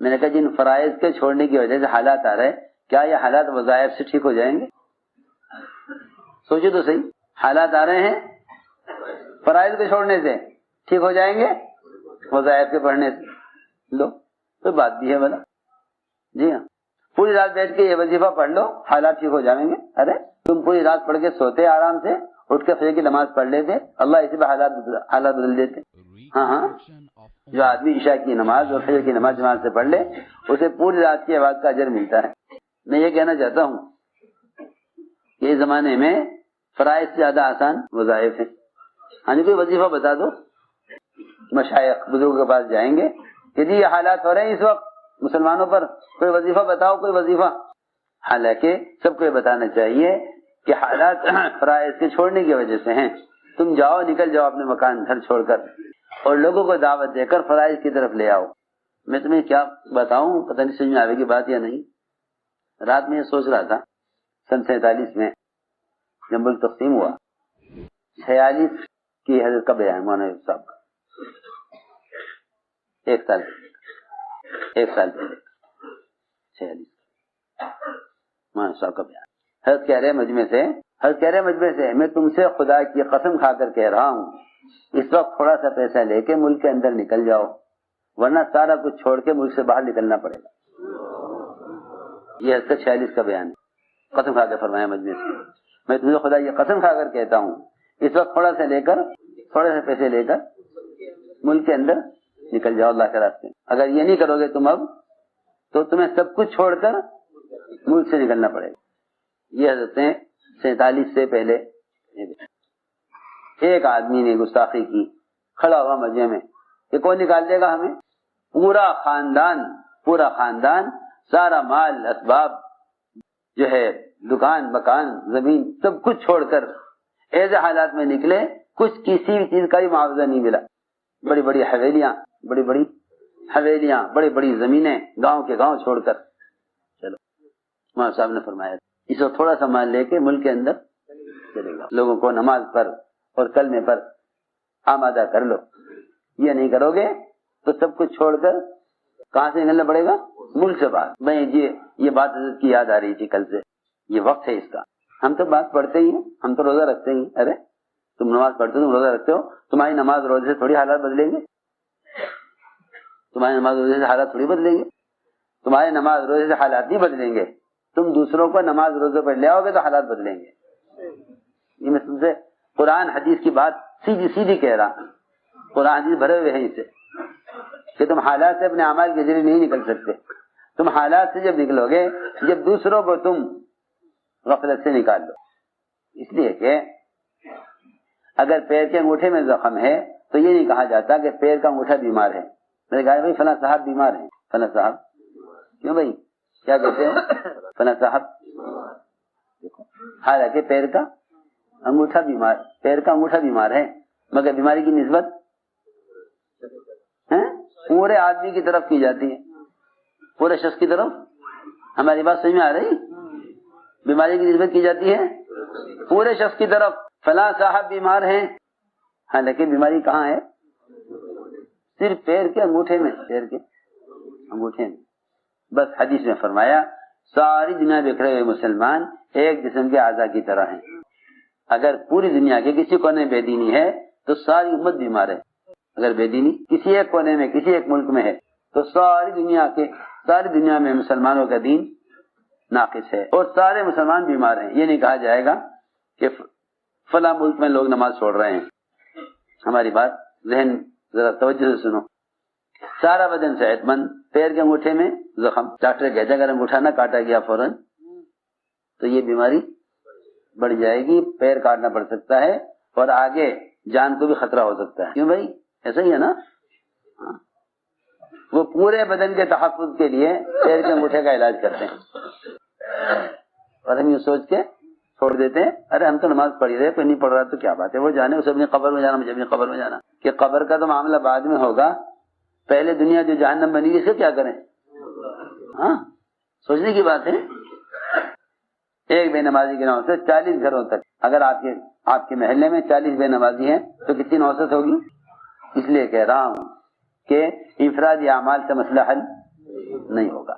میں نے کہا جن فرائض کے چھوڑنے کی وجہ سے حالات آ رہے ہیں، کیا یہ حالات وظائف سے ٹھیک ہو جائیں گے؟ سوچو تو صحیح، حالات آ رہے ہیں فرائض کے چھوڑنے سے، ٹھیک ہو جائیں گے وظائف کے پڑھنے سے؟ لو تو بات بھی ہے بلا، جی ہاں، پوری رات بیٹھ کے یہ وظیفہ پڑھ لو حالات ٹھیک ہو جائیں گے؟ ارے تم پوری رات پڑھ کے سوتے آرام سے، اٹھ کے فجر کی نماز پڑھ لیتے، اللہ اسی پہ حالات بدل دیتے۔ ہاں ہاں، جو آدمی عشاء کی نماز اور فجر کی نماز جماعت سے پڑھ لے اسے پوری رات کی عبادت کا اجر ملتا ہے۔ میں یہ کہنا چاہتا ہوں کہ اس زمانے میں فرائض سے زیادہ آسان وظائف ہیں۔ ہاں جی، کوئی وظیفہ بتا دو، مشائخ بزرگوں کے پاس جائیں گے کہ جی یہ حالات ہو رہے ہیں اس وقت مسلمانوں پر، کوئی وظیفہ بتاؤ، کوئی وظیفہ۔ حالانکہ سب کو یہ بتانا چاہیے کہ حالات فرائض کے چھوڑنے کی وجہ سے ہیں۔ تم جاؤ، نکل جاؤ اپنے مکان گھر چھوڑ کر اور لوگوں کو دعوت دے کر فرائض کی طرف لے آؤ۔ میں تمہیں کیا بتاؤں، پتہ نہیں سمجھ میں آئے گی بات یا نہیں۔ رات میں یہ سوچ رہا تھا، سن 47 میں جب ملک تقسیم ہوا، 46 کی حضرت کا بیان مولانا صاحب کا، ایک سال پہلے 46 مولانا صاحب کا بیان۔ حضرت کہہ رہے مجمع سے میں تم سے خدا کی قسم کھا کر کہہ رہا ہوں، اس وقت تھوڑا سا پیسہ لے کے ملک کے اندر نکل جاؤ، ورنہ سارا کچھ چھوڑ کے ملک سے باہر نکلنا پڑے گا۔ یہ حضرت 46 کا بیان ہے، قسم کھا کے فرمایا مجمع سے، میں تمہیں خدا کی قسم کھا کر کہتا ہوں، اس وقت تھوڑے سے پیسے لے کر ملک کے اندر نکل جاؤ اللہ کے راستے میں۔ اگر یہ نہیں کرو گے تم اب تو تمہیں سب کچھ چھوڑ کر ملک سے نکلنا پڑے گا۔ یہ حضرت 47 سے پہلے ایک آدمی نے گستاخی کی، کھڑا ہوا مجمع میں کہ کون نکال دے گا ہمیں؟ پورا خاندان سارا مال اسباب جو ہے، دکان مکان زمین سب کچھ چھوڑ کر ایسے حالات میں نکلے، کچھ کسی بھی چیز کا بھی معاوضہ نہیں ملا۔ بڑی بڑی حویلیاں، بڑی بڑی زمینیں، گاؤں کے گاؤں چھوڑ کر چلو۔ مولانا صاحب نے فرمایا اس وقت تھوڑا سا مال لے کے ملک کے اندر چلے گا، لوگوں کو نماز پر اور کلمے پر آمادہ کر لو۔ یہ نہیں کرو گے تو سب کچھ چھوڑ کر کہاں سے نکلنا پڑے گا؟ ملک سے باہر۔ میں یہ بات حضرت کی یاد آ رہی تھی کل سے، یہ وقت ہے اس کا۔ ہم تو بات پڑھتے ہی ہیں، ہم تو روزہ رکھتے ہی، ارے تم نماز پڑھتے ہو، تم روزہ رکھتے ہو، تمہاری نماز روزے سے تھوڑی حالات بدلیں گے، تمہاری نماز روزے سے حالات تھوڑی بدلیں گے، تمہاری نماز روزے سے حالات نہیں بدلیں گے، تم دوسروں کو نماز روزے پر لے آؤ گے تو حالات بدلیں گے۔ یہ میں تم سے قرآن حدیث کی بات سیدھی کہہ رہا، قرآن حدیث بھرے ہوئے ہیں اسے کہ تم حالات سے اپنے اعمال کے ذریعے نہیں نکل سکتے۔ تم حالات سے جب نکلو گے جب دوسروں کو تم غفلت سے نکال لو۔ اس لیے کہ اگر پیر کے انگوٹھے میں زخم ہے تو یہ نہیں کہا جاتا کہ پیر کا انگوٹھا بیمار ہے۔ میں نے کہا بھائی فلاں صاحب بیمار ہیں، فلاں صاحب کیوں بھائی کیا کہتے ہیں؟ فلاں صاحب دیکھو، حالانکہ پیر کا انگوٹھا بیمار ہے، مگر بیماری کی نسبت پورے آدمی کی طرف کی جاتی ہے، پورے شخص کی طرف۔ ہماری بات سمجھ میں آ رہی؟ بیماری کی نسبت کی جاتی ہے پورے شخص کی طرف۔ فلاں صاحب بیمار ہیں، حالانکہ بیماری کہاں ہے؟ صرف پیر کے انگوٹھے میں، بس حدیث میں فرمایا ساری دنیا بکھرے ہوئے مسلمان ایک جسم کے اعضاء کی طرح ہیں۔ اگر پوری دنیا کے کسی کونے میں بے دینی ہے تو ساری امت بیمار ہے۔ اگر بے دینی کسی ایک کونے میں، کسی ایک ملک میں ہے تو ساری دنیا میں مسلمانوں کا دین ناقص ہے اور سارے مسلمان بیمار ہیں۔ یہ نہیں کہا جائے گا کہ فلاں ملک میں لوگ نماز چھوڑ رہے ہیں۔ ہماری بات ذہن ذرا توجہ سے سنو۔ سارا بدن صحت مند، پیر کے انگوٹھے میں زخم، ڈاکٹر کہتے ہیں اگر انگوٹھا نہ کاٹا گیا فوراً تو یہ بیماری بڑھ جائے گی، پیر کاٹنا پڑ سکتا ہے اور آگے جان کو بھی خطرہ ہو سکتا ہے۔ کیوں بھائی؟ ایسا ہی ہے نا؟ وہ پورے بدن کے تحفظ کے لیے پیر کے انگوٹھے کا علاج کرتے ہیں اور ہم یہ سوچ کے چھوڑ دیتے ہیں ارے ہم تو نماز پڑھ رہے، کوئی نہیں پڑھ رہا تو کیا بات ہے، وہ جانے اسے اپنی قبر میں جانا، مجھے اپنی قبر میں جانا۔ کہ قبر کا تو معاملہ بعد میں ہوگا، پہلے دنیا جو جہنم بنی اس سے کیا کریں؟ ہاں سوچنے کی بات ہے۔ ایک بے نمازی کے نام سے 40 گھروں تک، اگر آپ کے محلے میں 40 بے نمازی ہیں تو کتنی نوسط ہوگی؟ اس لیے کہہ رہا ہوں کہ انفرادی اعمال سے مسئلہ حل نہیں ہوگا،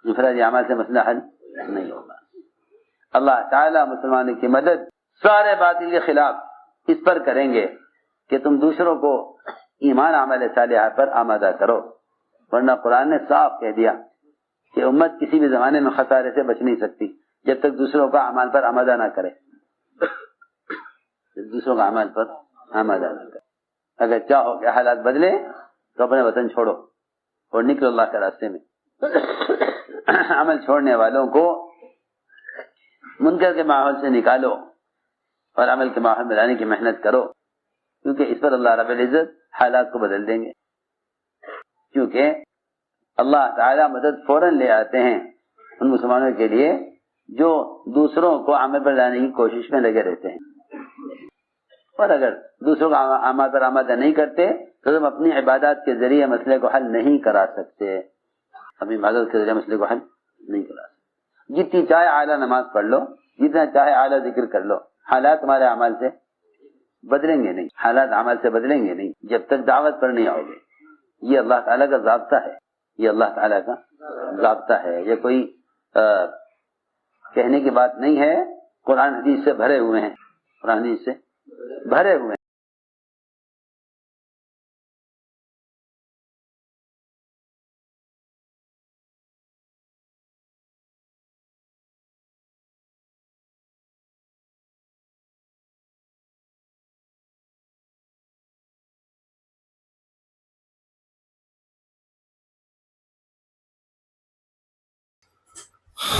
انفرادی اعمال سے مسئلہ حل نہیں ہوگا۔ اللہ تعالیٰ مسلمانوں کی مدد سارے باطل کے خلاف اس پر کریں گے کہ تم دوسروں کو ایمان عمل صالحہ پر آمادہ کرو، ورنہ قرآن نے صاف کہہ دیا کہ امت کسی بھی زمانے میں خسارے سے بچ نہیں سکتی جب تک دوسروں کا اعمال پر آمادہ نہ کرے، دوسروں کا اعمال پر آمادہ نہ کرے۔ اگر چاہو کہ حالات بدلے تو اپنے وطن چھوڑو اور نکلو اللہ کے راستے میں۔ عمل چھوڑنے والوں کو منکر کے ماحول سے نکالو اور عمل کے ماحول میں لانے کی محنت کرو، کیونکہ اس پر اللہ رب العزت حالات کو بدل دیں گے، کیونکہ اللہ تعالیٰ مدد فوراً لے آتے ہیں ان مسلمانوں کے لیے جو دوسروں کو عمل پر لانے کی کوشش میں لگے رہتے ہیں۔ اور اگر دوسروں کو عمل پر آمادہ نہیں کرتے تو تم اپنی عبادات کے ذریعے مسئلے کو حل نہیں کرا سکتے، اپنی عبادت کے ذریعے مسئلے کو حل نہیں کرا سکتے۔ جتنی چاہے اعلیٰ نماز پڑھ لو، جتنا چاہے اعلیٰ ذکر کر لو، حالات تمہارے اعمال سے بدلیں گے نہیں، حالات اعمال سے بدلیں گے نہیں جب تک دعوت پر نہیں آؤ گے۔ یہ اللہ تعالیٰ کا ضابطہ ہے، یہ اللہ تعالیٰ کا ضابطہ ہے، یہ کوئی کہنے کی بات نہیں ہے، قرآن حدیث سے بھرے ہوئے ہیں، قرآن حدیث سے بھرے ہوئے ہیں۔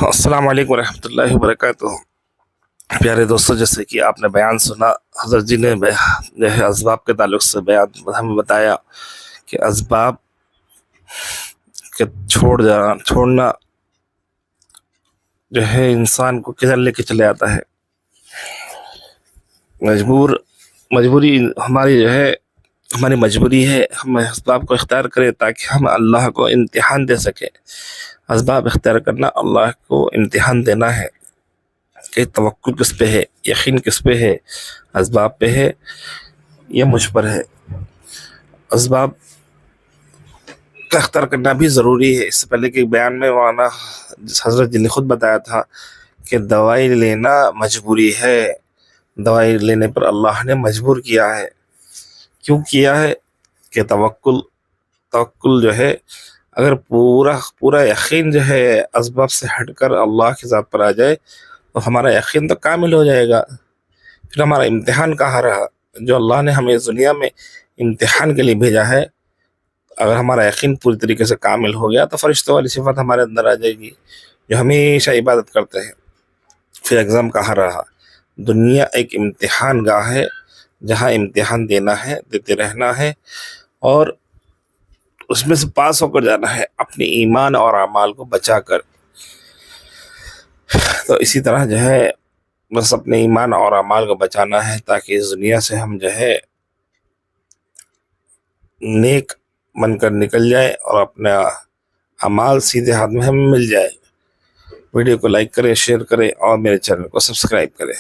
السلام علیکم ورحمۃ اللہ وبرکاتہ۔ پیارے دوستو، جیسے کہ آپ نے بیان سنا، حضرت جی نے جو ہے اسباب کے تعلق سے بیان ہمیں بتایا کہ اسباب کے چھوڑنا جو ہے انسان کو کدھر لے کے چلے آتا ہے۔ مجبوری ہماری جو ہے، ہماری مجبوری ہے ہم اسباب کو اختیار کریں تاکہ ہم اللہ کو امتحان دے سکیں۔ اسباب اختیار کرنا اللہ کو امتحان دینا ہے کہ توکل کس پہ ہے، یقین کس پہ ہے، اسباب پہ ہے یا مجھ پر ہے۔ اسباب کا اختیار کرنا بھی ضروری ہے۔ اس سے پہلے کہ بیان میں مولانا حضرت جی نے خود بتایا تھا کہ دوائی لینا مجبوری ہے، دوائی لینے پر اللہ نے مجبور کیا ہے۔ کیوں کیا ہے؟ کہ توکل جو ہے، اگر پورا یقین جو ہے اسباب سے ہٹ کر اللہ کی ذات پر آ جائے تو ہمارا یقین تو کامل ہو جائے گا، پھر ہمارا امتحان کہاں رہا؟ جو اللہ نے ہمیں اس دنیا میں امتحان کے لیے بھیجا ہے، اگر ہمارا یقین پوری طریقے سے کامل ہو گیا تو فرشتوں والی صفت ہمارے اندر آ جائے گی جو ہمیشہ عبادت کرتے ہیں، پھر ایگزام کہاں رہا؟ دنیا ایک امتحان گاہ ہے جہاں امتحان دینا ہے، دیتے رہنا ہے اور اس میں سے پاس ہو کر جانا ہے اپنے ایمان اور اعمال کو بچا کر۔ تو اسی طرح جو ہے بس اپنے ایمان اور اعمال کو بچانا ہے تاکہ اس دنیا سے ہم جو ہے نیک بن کر نکل جائے اور اپنا اعمال سیدھے ہاتھ میں ہمیں مل جائے۔ ویڈیو کو لائک کریں، شیئر کریں اور میرے چینل کو سبسکرائب کریں۔